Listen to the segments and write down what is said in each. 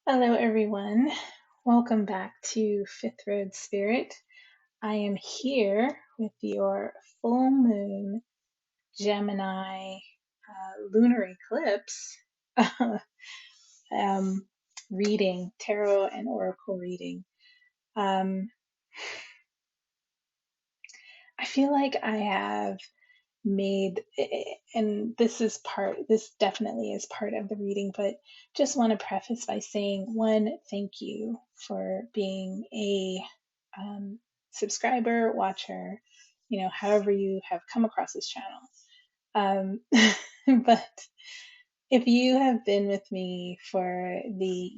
Hello, everyone. Welcome back to Fifth Road Spirit. I am here with your full moon Gemini lunar eclipse um, reading, tarot and oracle reading. Um, I feel like I have made, and this definitely is part of the reading, but just want to preface by saying one, thank you for being a subscriber, watcher, however you have come across this channel. But if you have been with me for the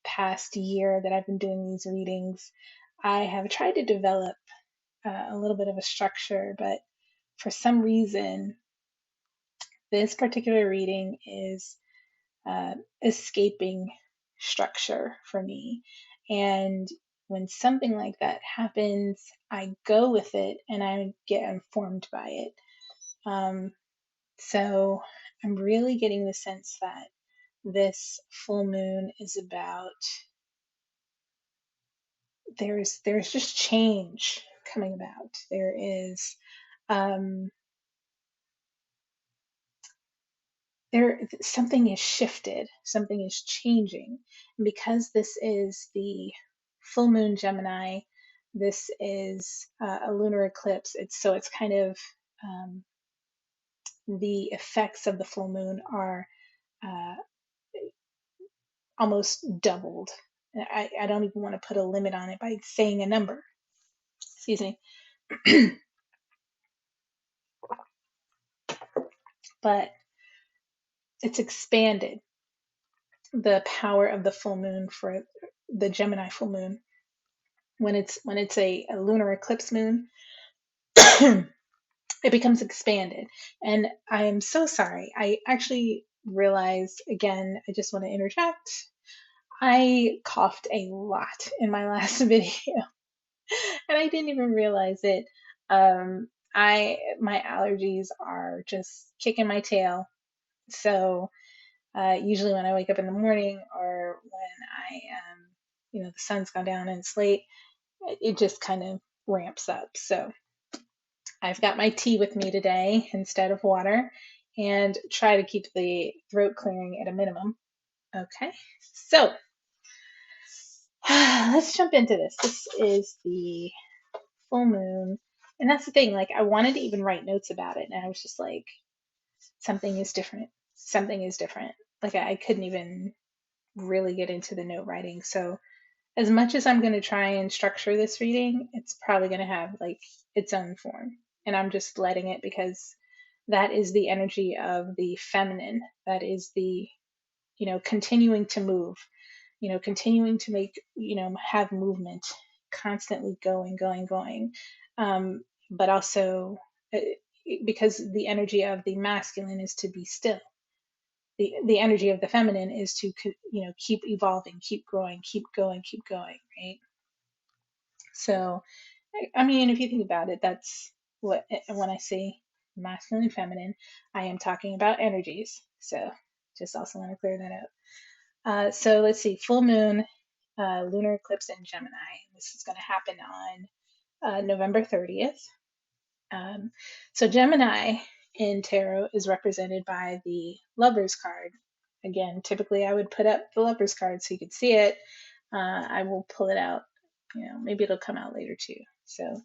past year that I've been doing these readings, I have tried to develop a little bit of a structure, but for some reason, this particular reading is escaping structure for me. And when something like that happens, I go with it and I get informed by it. So I'm really getting the sense that this full moon is about there's just change coming about. There is um, something is shifted, something is changing. And because this is the full moon Gemini, this is a lunar eclipse. It's kind of um, the effects of the full moon are uh, almost doubled. I don't even want to put a limit on it by saying a number. Excuse me. But it's expanded the power of the full moon for the Gemini full moon when it's a lunar eclipse moon. It becomes expanded. And I am so sorry. I actually realized, again, I just want to interject. I coughed a lot in my last video, and I didn't even realize it. My allergies are just kicking my tail. So usually when I wake up in the morning or when the sun's gone down and it's late, it just kind of ramps up. So I've got my tea with me today instead of water and try to keep the throat clearing at a minimum. Okay, so let's jump into this. This is the full moon. And that's the thing, like, I wanted to even write notes about it. And I was just like, something is different. Something is different. Like, I couldn't even really get into the note writing. So, as much as I'm going to try and structure this reading, it's probably going to have like its own form. And I'm just letting it because that is the energy of the feminine. That is the, continuing to move, continuing to make, have movement, constantly going, going, going. But also because the energy of the masculine is to be still. The energy of the feminine is to, keep evolving, keep growing, keep going, right? So, I mean, if you think about it, that's what, when I say masculine and feminine, I am talking about energies. So, just also want to clear that up. So, let's see, full moon, lunar eclipse in Gemini. This is going to happen on November 30th. So, Gemini in tarot is represented by the Lover's card. Again, typically I would put up the Lover's card so you could see it. I will pull it out. Maybe it'll come out later too. So,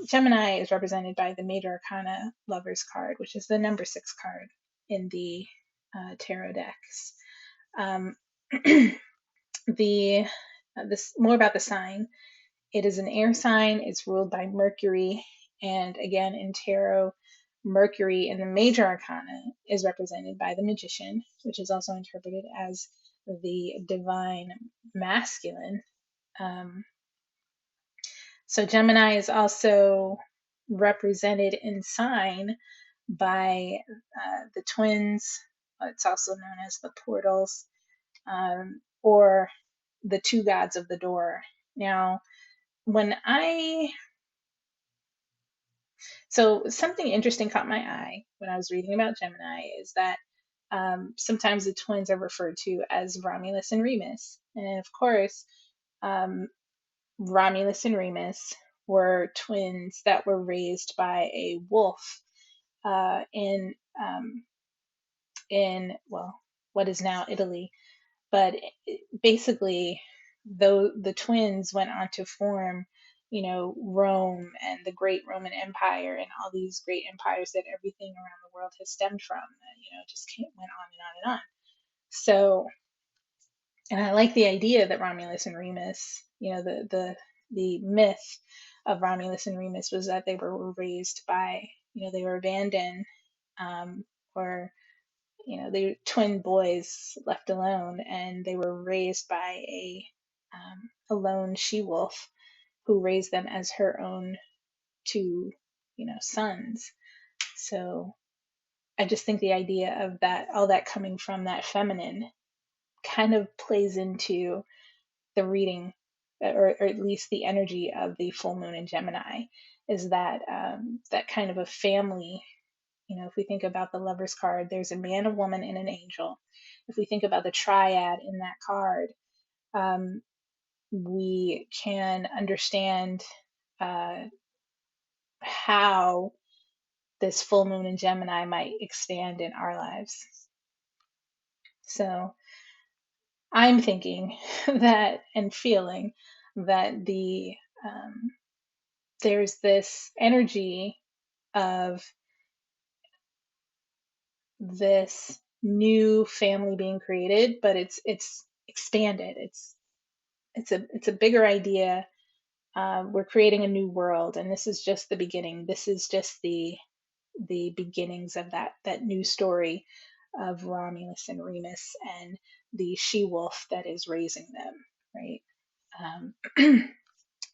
Gemini is represented by the Major Arcana Lover's card, which is the number 6 card in the tarot decks. This more about the sign. It is an air sign. It's ruled by Mercury, and again in tarot, Mercury in the Major Arcana is represented by the Magician, which is also interpreted as the divine masculine. So Gemini is also represented in sign by the twins. It's also known as the portals, or the two gods of the door. Now, so something interesting caught my eye when I was reading about Gemini is that sometimes the twins are referred to as Romulus and Remus. And of course, um, Romulus and Remus were twins that were raised by a wolf uh, in um, well, what is now Italy. But basically, though the twins went on to form, Rome and the great Roman Empire and all these great empires that everything around the world has stemmed from. Just went on and on and on. So, and I like the idea that Romulus and Remus, the myth of Romulus and Remus was that they were raised by, they were abandoned, or they were twin boys left alone, and they were raised by a lone she wolf who raised them as her own two, sons. So I just think the idea of that, all that coming from that feminine, kind of plays into the reading, or at least the energy of the full moon in Gemini, is that that kind of a family. If we think about the Lover's card, there's a man, a woman, and an angel. If we think about the triad in that card, um, we can understand uh, how this full moon in Gemini might expand in our lives. So I'm thinking that and feeling that there's this energy of this new family being created, but it's expanded. It's a bigger idea. We're creating a new world, and this is just the beginning. This is just the beginnings of that new story of Romulus and Remus and the she wolf that is raising them, right?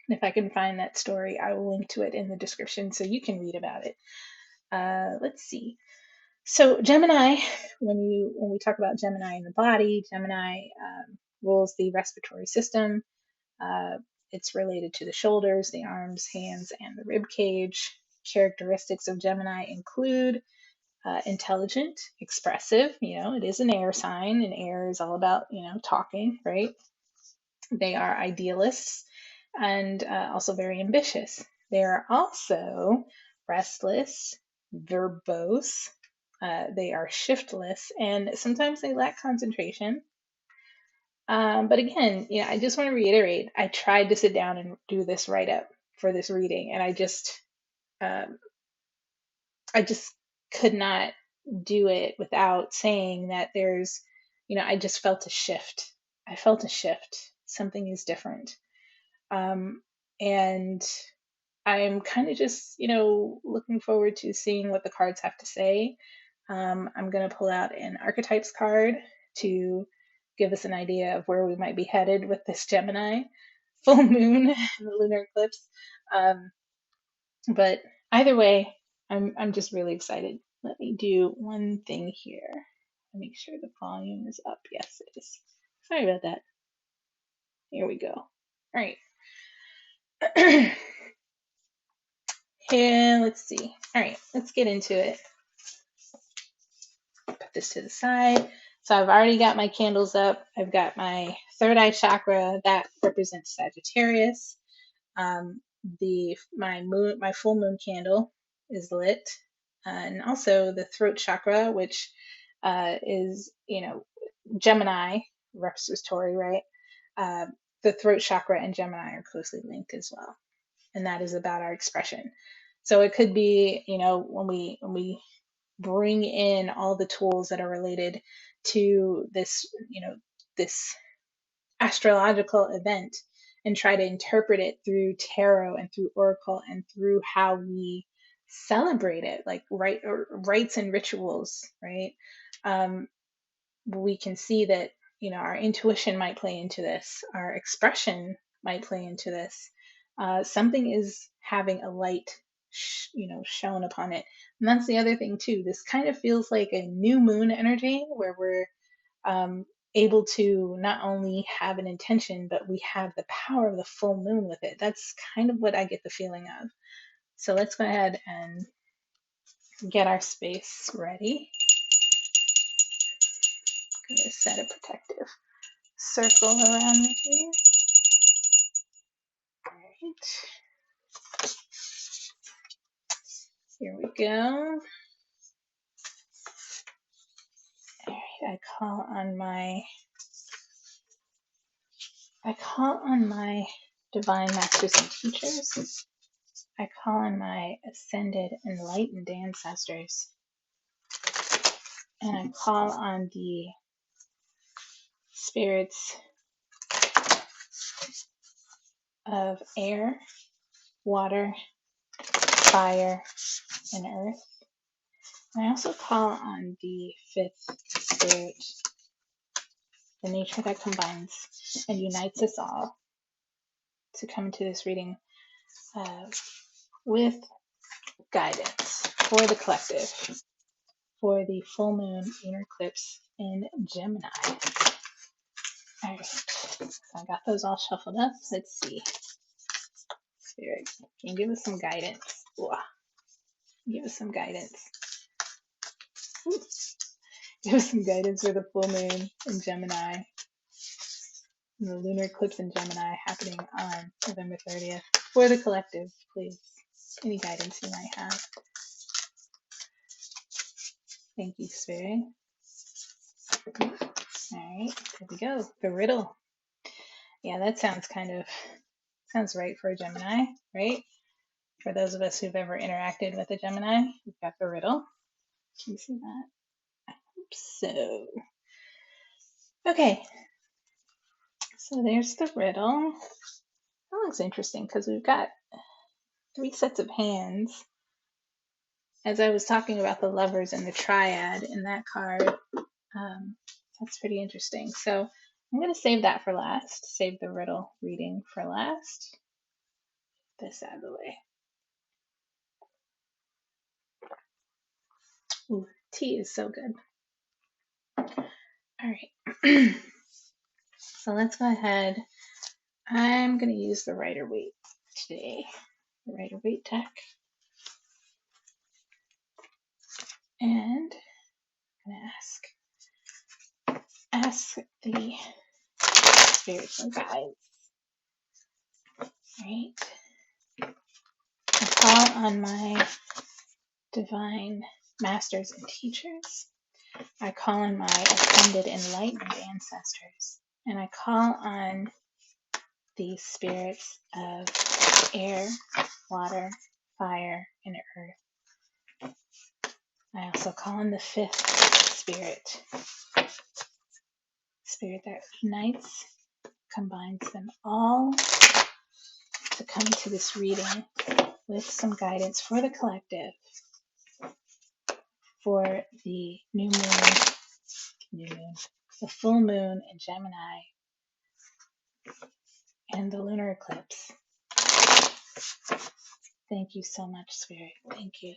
If I can find that story, I will link to it in the description so you can read about it. Let's see. So Gemini, when we talk about Gemini in the body, Gemini rules the respiratory system. Uh, it's related to the shoulders, the arms, hands, and the rib cage. Characteristics of Gemini include intelligent, expressive. It is an air sign, and air is all about, talking, right? They are idealists and also very ambitious. They are also restless, verbose. They are shiftless, and sometimes they lack concentration. But again, I just want to reiterate, I tried to sit down and do this write up for this reading, and um, I just could not do it without saying that I just felt a shift. I felt a shift. Something is different. And I'm kind of just, looking forward to seeing what the cards have to say. I'm going to pull out an Archetypes card to give us an idea of where we might be headed with this Gemini full moon and the lunar eclipse. But either way, I'm just really excited. Let me do one thing here. Make sure the volume is up. Yes, it is. Sorry about that. Here we go. All right. And let's see. All right, let's get into it. Put this to the side. So I've already got my candles up. I've got my third eye chakra that represents Sagittarius. My full moon candle is lit, and also the throat chakra, which is Gemini respiratory, right? The throat chakra and Gemini are closely linked as well, and that is about our expression. So it could be, when we bring in all the tools that are related to this astrological event, and try to interpret it through tarot and through oracle and through how we celebrate it, like rites and rituals, right? We can see that our intuition might play into this, our expression might play into this. Something is having a light shown upon it. And that's the other thing too. This kind of feels like a new moon energy, where we're able to not only have an intention, but we have the power of the full moon with it. That's kind of what I get the feeling of. So let's go ahead and get our space ready. I'm going to set a protective circle around me here. All right. Here we go. All right, I call on my divine masters and teachers. I call on my ascended enlightened ancestors. And I call on the spirits of air, water, fire, and earth. And I also call on the fifth spirit, the nature that combines and unites us all, to come into this reading with guidance for the collective, for the full moon lunar eclipse in Gemini. All right, so I got those all shuffled up. Let's see. Spirit, can you give us some guidance? Ooh, give us some guidance. Ooh. Give us some guidance for the full moon in Gemini, and the lunar eclipse in Gemini happening on November 30th. For the collective, please. Any guidance you might have. Thank you, Spirit. All right, here we go. The riddle. Yeah, that sounds right for a Gemini, right? For those of us who've ever interacted with a Gemini, we've got the riddle. Can you see that? I hope so. Okay, so there's the riddle. That looks interesting because we've got 3 sets of hands. As I was talking about the lovers and the triad in that card, that's pretty interesting. So I'm going to save that for last, save the riddle reading for last. Get this out of the way. Ooh, tea is so good. All right. So let's go ahead. I'm going to use the Rider-Waite today, the Rider-Waite deck. And I'm going to ask the spiritual guides. Right? I call on my divine masters and teachers. I call on my ascended enlightened ancestors. And I call on the spirits of air, water, fire, and earth. I also call on the fifth spirit, spirit that unites, combines them all, to come to this reading with some guidance for the collective, for the the full moon in Gemini, and the lunar eclipse. Thank you so much, Spirit. Thank you.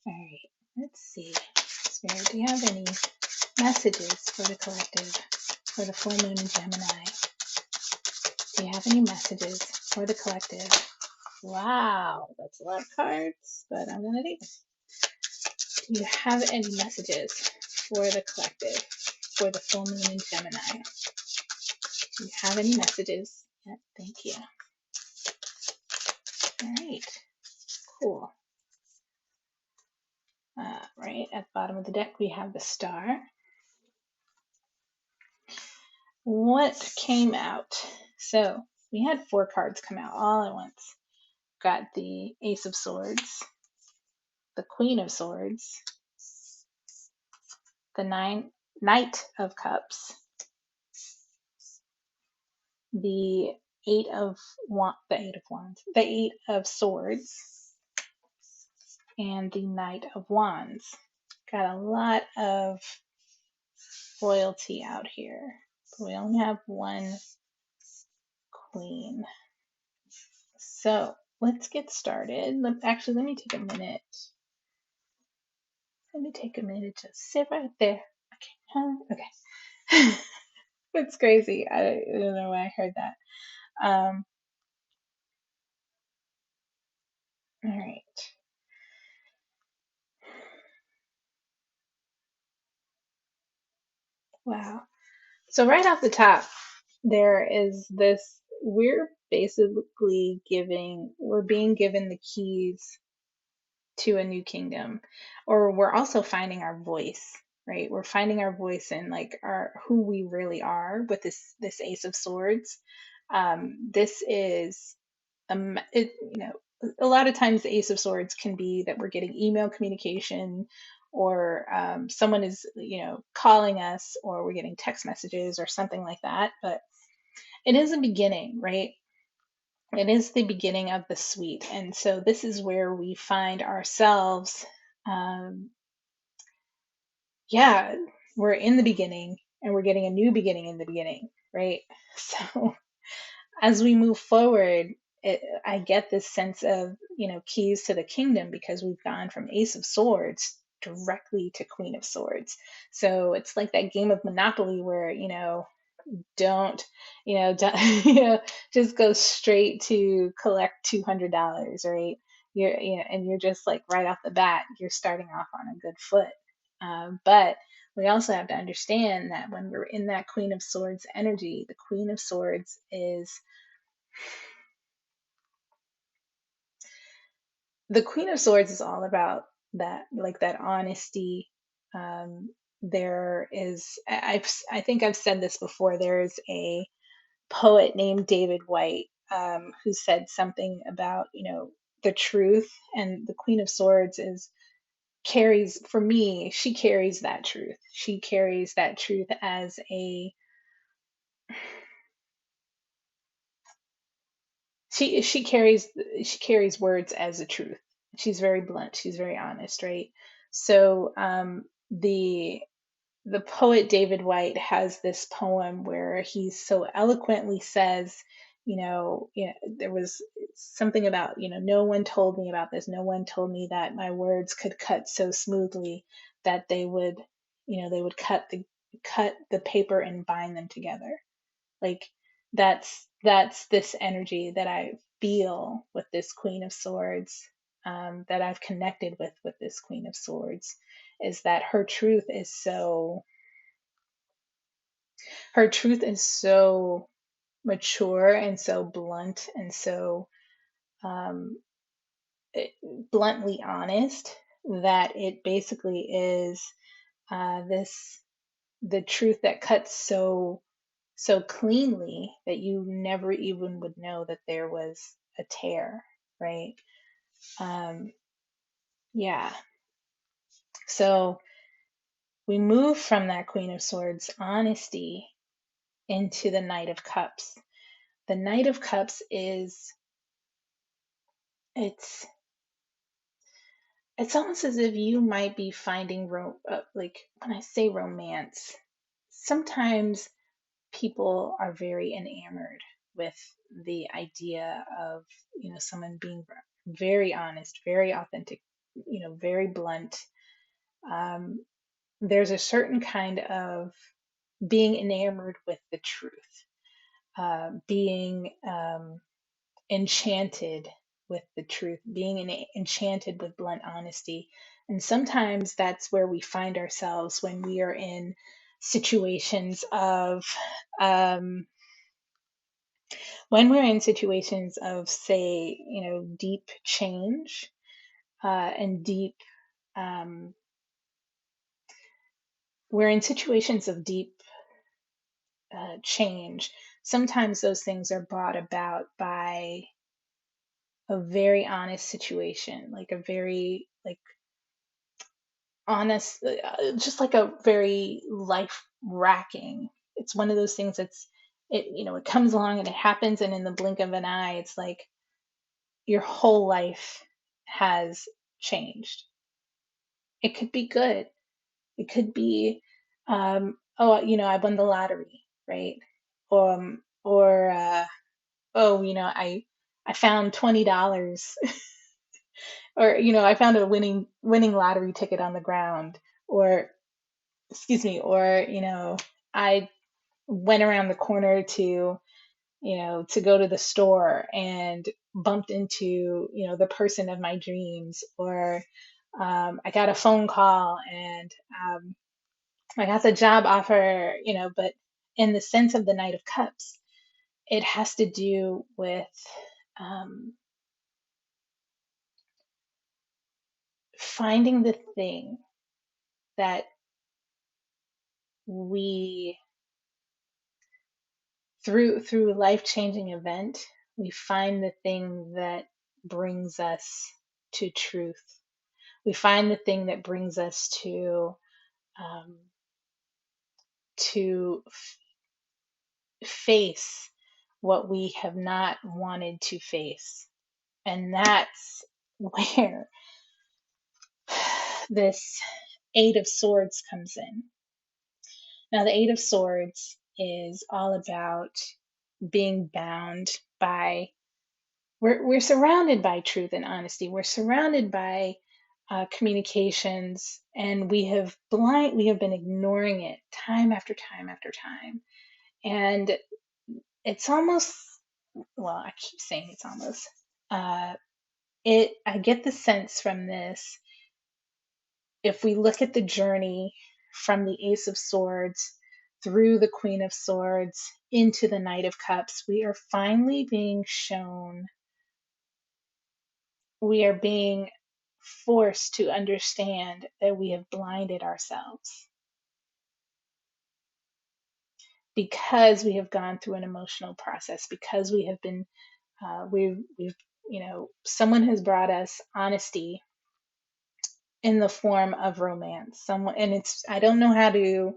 All right, let's see. Spirit, do you have any messages for the collective, for the full moon in Gemini? Do you have any messages for the collective? Wow, that's a lot of cards, but I'm going to take them. Do you have any messages for the collective, for the full moon in Gemini? Do you have any messages? Yeah, thank you. All right, cool. Right at the bottom of the deck, we have the star. What came out? So we had 4 cards come out all at once. Got the Ace of Swords, the Queen of Swords, the Knight of Cups, the Eight of Swords, and the Knight of Wands. Got a lot of royalty out here. But we only have 1 queen. So let's get started. Actually, let me take a minute. Let me take a minute to sit right there. Okay. It's crazy. I don't know why I heard that. All right. Wow. So right off the top, there is this, we're basically we're being given the keys to a new kingdom, or we're also finding our voice, right? We're finding our voice in like our who we really are with this Ace of Swords. This is a lot of times the Ace of Swords can be that we're getting email communication, or someone is calling us, or we're getting text messages or something like that. But it is a beginning, right? It is the beginning of the suite. And so this is where we find ourselves. Um, yeah, we're in the beginning and we're getting a new beginning in the beginning, right? So as we move forward, I get this sense of, keys to the kingdom, because we've gone from Ace of Swords directly to Queen of Swords. So it's like that game of Monopoly where, don't don't, just go straight to collect $200, right? And you're just like right off the bat you're starting off on a good foot. But we also have to understand that when we're in that Queen of Swords energy, the Queen of Swords is all about that, like that honesty. um there is, I think I've said this before, there is a poet named David White, who said something about, the truth. And the Queen of Swords is carries, for me, she carries that truth. She carries that truth as a, she carries words as a truth. She's very blunt. She's very honest, right? So the poet David White has this poem where he so eloquently says, there was something about, no one told me about this. No one told me that my words could cut so smoothly that they would cut the paper and bind them together. Like that's this energy that I feel with this Queen of Swords, that I've connected with this Queen of Swords, is that her truth is so mature and so blunt and so um, it- bluntly honest, that it basically is this the truth that cuts so cleanly that you never even would know that there was a tear, right? Um, yeah. So we move from that Queen of Swords honesty into the Knight of Cups. The Knight of Cups is, it's it's almost as if you might be finding like when I say romance, sometimes people are very enamored with the idea of, someone being very honest, very authentic, very blunt. um, there's a certain kind of being enamored with the truth, being enchanted with the truth, being enchanted with blunt honesty. And sometimes that's where we find ourselves when we are in situations of, um, say, deep change, and deep, um, we're in situations of deep change. Sometimes those things are brought about by a very honest situation, like a very like honest, just like a very life racking. It's one of those things it comes along and it happens, and in the blink of an eye, it's like your whole life has changed. It could be good. It could be, oh, I won the lottery, right? Or oh, I found $20, or I found a winning lottery ticket on the ground, or excuse me, or I went around the corner to go to the store and bumped into the person of my dreams, or I got a phone call and Like that's a job offer, but in the sense of the Knight of Cups, it has to do with um, finding the thing that we through a life-changing event, we find the thing that brings us to truth. We find the thing that brings us um, to face what we have not wanted to face. And that's where this Eight of Swords comes in. Now, the Eight of Swords is all about being bound by, we're surrounded by truth and honesty. We're surrounded by communications, and we have been ignoring it time after time after time. And it's almost, well, I keep saying it's almost, uh, I get the sense from this, if we look at the journey from the Ace of Swords through the Queen of Swords into the Knight of Cups, we are finally being shown, we are being forced to understand that we have blinded ourselves because we have gone through an emotional process, because we have been, we've, someone has brought us honesty in the form of romance. Someone, and it's, I don't know how to,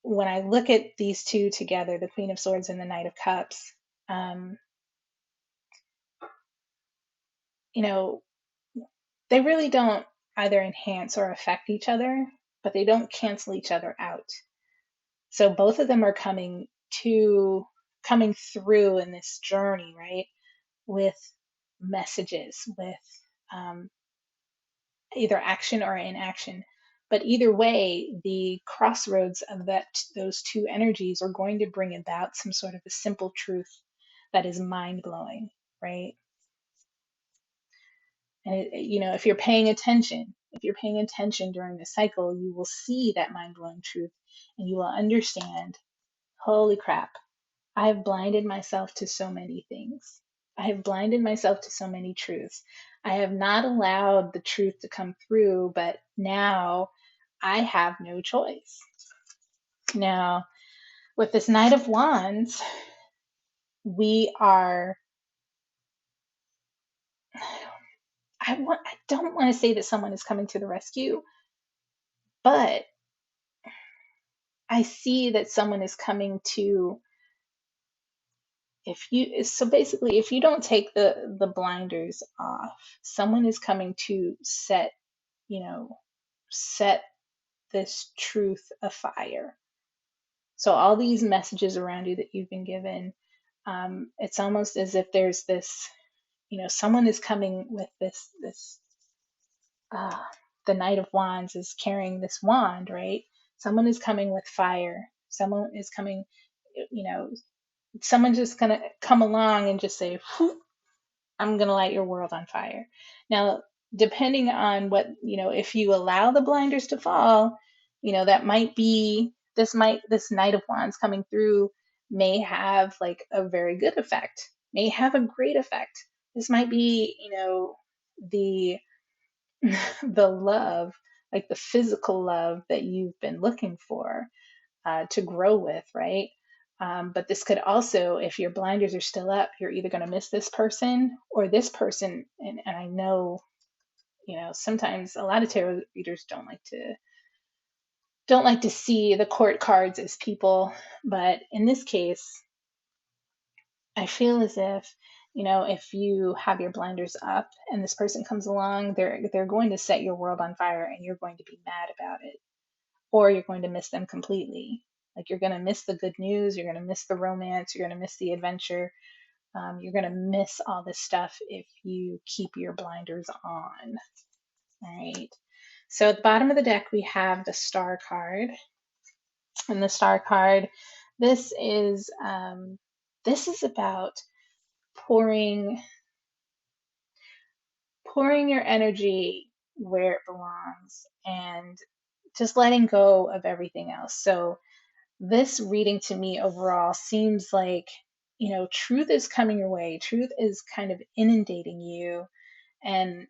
when I look at these two together, the Queen of Swords and the Knight of Cups, um, you know, they really don't either enhance or affect each other, but they don't cancel each other out. So both of them are coming through in this journey, right? With messages, with um, either action or inaction. But either way, the crossroads of those two energies are going to bring about some sort of a simple truth that is mind blowing, right? And if you're paying attention during the cycle, you will see that mind blowing truth, and you will understand, holy crap, I have blinded myself to so many things. I have blinded myself to so many truths. I have not allowed the truth to come through, but now I have no choice. Now, with this Knight of Wands, we are, I don't want to say that someone is coming to the rescue, but I see that someone is coming to, so basically, if you don't take the blinders off, someone is coming to you know, set this truth afire. So all these messages around you that you've been given, it's almost as if there's this, someone is coming with this. Uh, the Knight of Wands is carrying this wand, right? Someone is coming with fire. Someone is coming, you know, someone's just gonna come along and just say, "Whew, I'm going to light your world on fire." Now, depending on what, if you allow the blinders to fall, that might be, this Knight of Wands coming through may have like a very good effect, may have a great effect. This might be, the, the love, like the physical love that you've been looking for to grow with, right? But this could also, if your blinders are still up, you're either going to miss this person or this person. And I know, sometimes a lot of tarot readers don't like to see the court cards as people, but in this case, I feel as if you have your blinders up and this person comes along, they're going to set your world on fire, and you're going to be mad about it, or you're going to miss them completely. Like, you're going to miss the good news, you're going to miss the romance, you're going to miss the adventure, you're going to miss all this stuff if you keep your blinders on. All right. So at the bottom of the deck, we have the Star card, and the Star card, this is about pouring your energy where it belongs, and just letting go of everything else. So this reading to me overall seems like, truth is coming your way. Truth is kind of inundating you and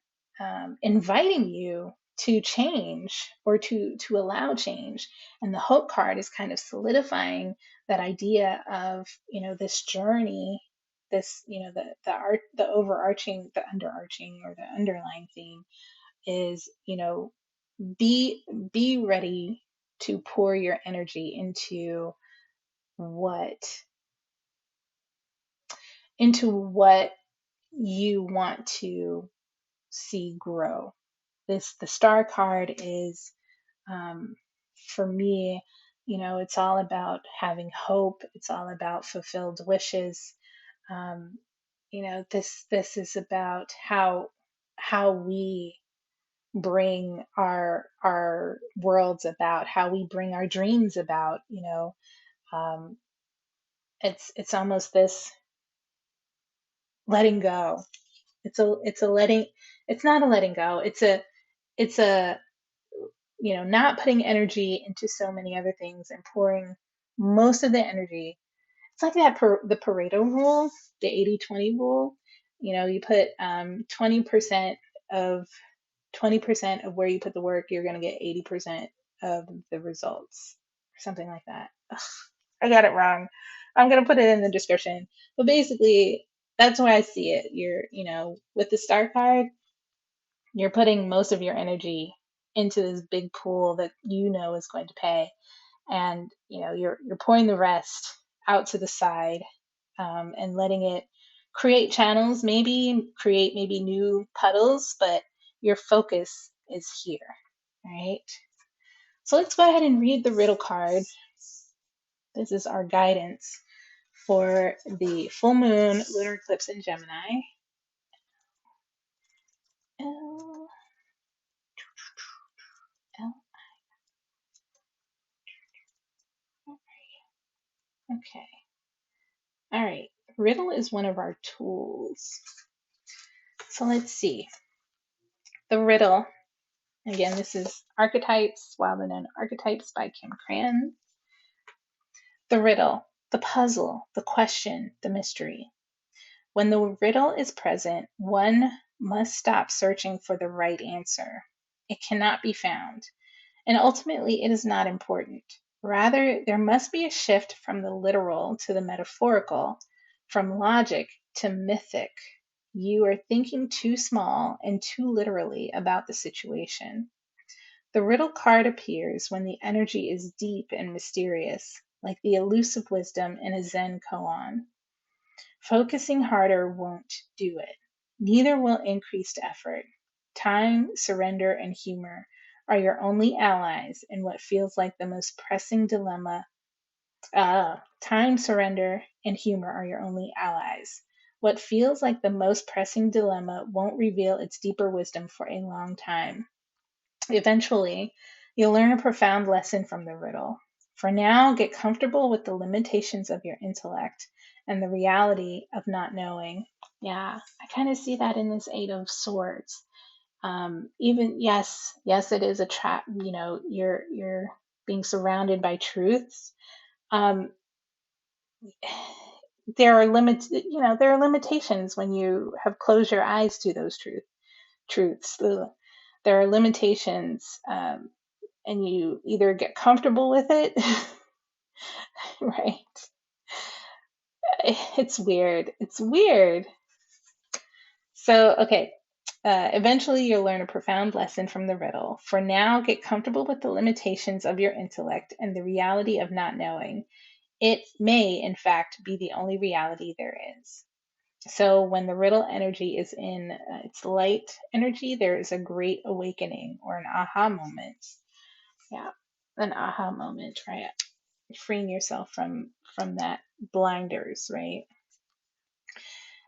inviting you to change or to allow change. And the hope card is kind of solidifying that idea of, this journey, this, the overarching, the underarching, or the underlying theme is, be ready to pour your energy what into what you want to see grow. The star card is, for me, it's all about having hope. It's all about fulfilled wishes. um, this is about how we bring our worlds about, how we bring our dreams about. um, it's almost this letting go. It's a letting. It's not a letting go. It's a not putting energy into so many other things and pouring most of the energy. It's like the Pareto rule, the 80-20 rule. You put 20% of 20% of where you put the work, you're going to get 80% of the results, or something like that. Ugh, I got it wrong. I'm going to put it in the description. But basically, that's where I see it. With the star card, you're putting most of your energy into this big pool that is going to pay, and you're pouring the rest out to the side, and letting it create channels, maybe new puddles, but your focus is here, right? So let's go ahead and read the riddle card. This is our guidance for the full moon lunar eclipse in Gemini. L, L, okay. All right. Riddle is one of our tools. So let's see. The riddle, again, this is Archetypes, Wildly Known Archetypes by Kim Krans. The riddle, the puzzle, the question, the mystery. When the riddle is present, one must stop searching for the right answer. It cannot be found, and ultimately it is not important. Rather, there must be a shift from the literal to the metaphorical, from logic to mythic. You are thinking too small and too literally about the situation. The riddle card appears when the energy is deep and mysterious, like the elusive wisdom in a Zen koan. Focusing harder won't do it. Neither will increased effort. Time, surrender, and humor are your only allies in what feels like the most pressing dilemma. Time, surrender, and humor are your only allies. What feels like the most pressing dilemma won't reveal its deeper wisdom for a long time. Eventually, you'll learn a profound lesson from the riddle. For now, get comfortable with the limitations of your intellect and the reality of not knowing. Yeah, I kind of see that in this Eight of Swords. Even yes, it is a trap. You're being surrounded by truths. Um, there are limits. There are limitations when you have closed your eyes to those truths. There are limitations. And you either get comfortable with it, right? It's weird. It's weird. So, okay. Eventually, you'll learn a profound lesson from the riddle. For now, get comfortable with the limitations of your intellect and the reality of not knowing. It may, in fact, be the only reality there is. So, when the riddle energy is in its light energy, there is a great awakening or an aha moment. Yeah, an aha moment, right? Freeing yourself from that blinders, right?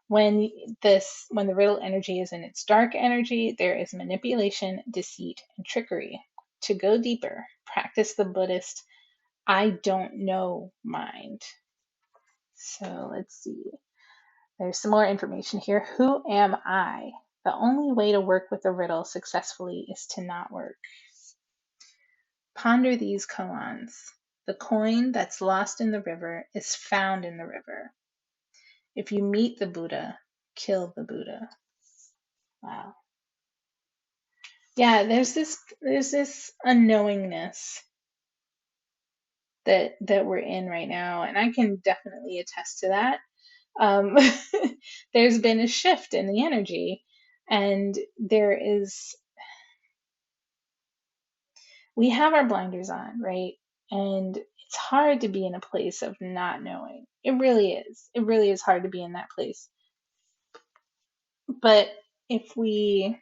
When the riddle energy is in its dark energy, there is manipulation, deceit, and trickery. To go deeper, practice the Buddhist I don't know mind. So let's see. There's some more information here. Who am I? The only way to work with the riddle successfully is to not work. Ponder these koans. The coin that's lost in the river is found in the river. If you meet the Buddha, kill the Buddha. Wow. Yeah, there's this unknowingness that we're in right now, and I can definitely attest to that. Um, there's been a shift in the energy, and we have our blinders on, right? And it's hard to be in a place of not knowing. It really is. It really is hard to be in that place. But if we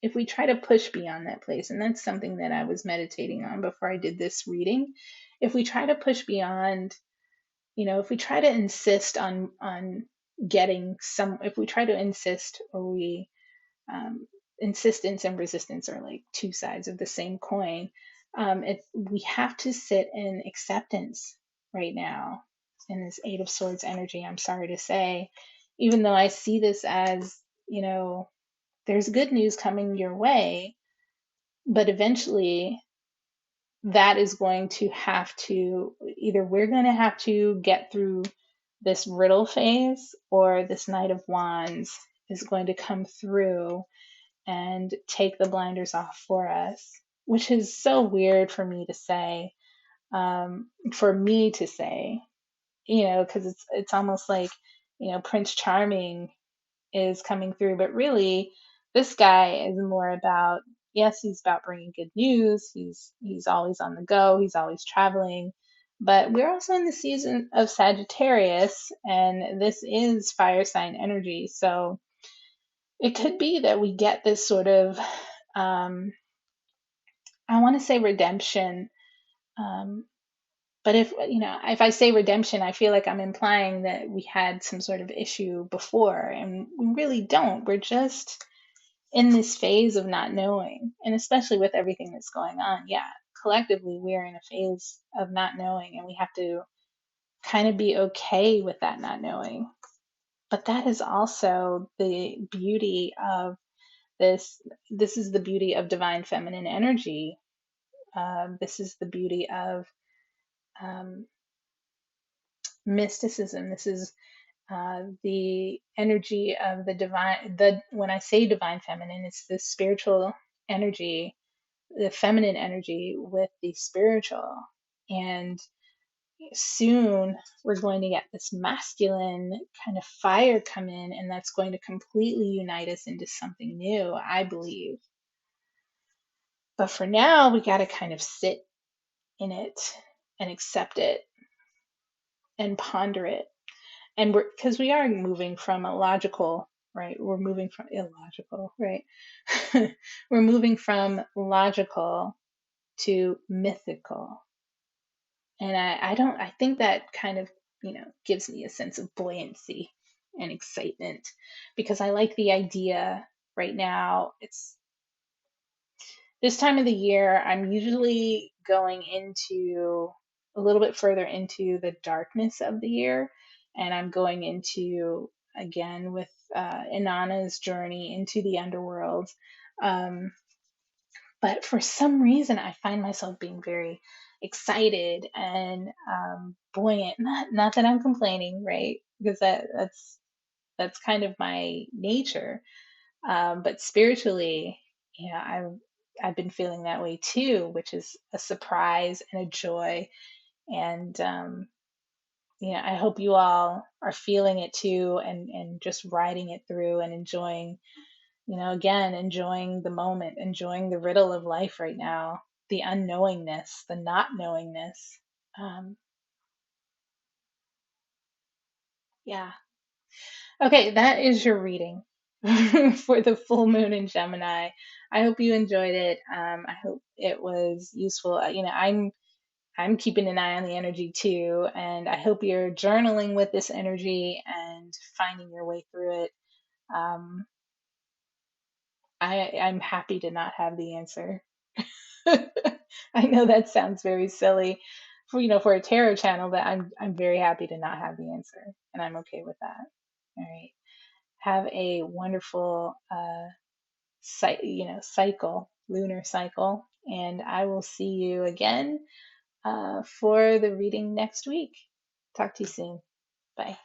if we try to push beyond that place, and that's something that I was meditating on before I did this reading, if we try to push beyond, if we try to insist on getting some, if we try to insist, or we insistence and resistance are like two sides of the same coin. We have to sit in acceptance right now in this Eight of Swords energy. I'm sorry to say, even though I see this as, there's good news coming your way, but eventually that is going to have to, either we're going to have to get through this riddle phase, or this Knight of Wands is going to come through and take the blinders off for us, which is so weird for me to say, because it's almost like, Prince Charming is coming through, but really this guy is more about, yes, he's about bringing good news. He's always on the go. He's always traveling. But we're also in the season of Sagittarius, and this is fire sign energy. So it could be that we get this sort of, I want to say redemption. Um, but if I say redemption, I feel like I'm implying that we had some sort of issue before, and we really don't. We're just in this phase of not knowing, and especially with everything that's going on. Yeah, collectively, we're in a phase of not knowing, and we have to kind of be okay with that not knowing. But that is also the beauty of this. This is the beauty of divine feminine energy. This is the beauty of um, mysticism. This is the energy of the divine. When I say divine feminine, it's the spiritual energy, the feminine energy with the spiritual. And soon we're going to get this masculine kind of fire come in, and that's going to completely unite us into something new, I believe. But for now, we got to kind of sit in it and accept it and ponder it. And because we are moving from a logical, right? We're moving from illogical, right? We're moving from logical to mythical. And I think that kind of, gives me a sense of buoyancy and excitement, because I like the idea right now. It's this time of the year, I'm usually going into a little bit further into the darkness of the year, and I'm going into, again, with Inanna's journey into the underworld. Um, but for some reason, I find myself being very excited and buoyant. Not that I'm complaining, right? Because that's kind of my nature. But spiritually, I've been feeling that way too, which is a surprise and a joy. And I hope you all are feeling it too, and just riding it through and enjoying, again, enjoying the moment, enjoying the riddle of life right now, the unknowingness, the not knowingness. Um, yeah. Okay, that is your reading for the full moon in Gemini. I hope you enjoyed it. I hope it was useful. I'm keeping an eye on the energy too, and I hope you're journaling with this energy and finding your way through it. Um, I'm happy to not have the answer. I know that sounds very silly for a tarot channel, but I'm very happy to not have the answer, and I'm okay with that. All right. Have a wonderful cycle, lunar cycle, And I will see you again for the reading next week. Talk to you soon. Bye.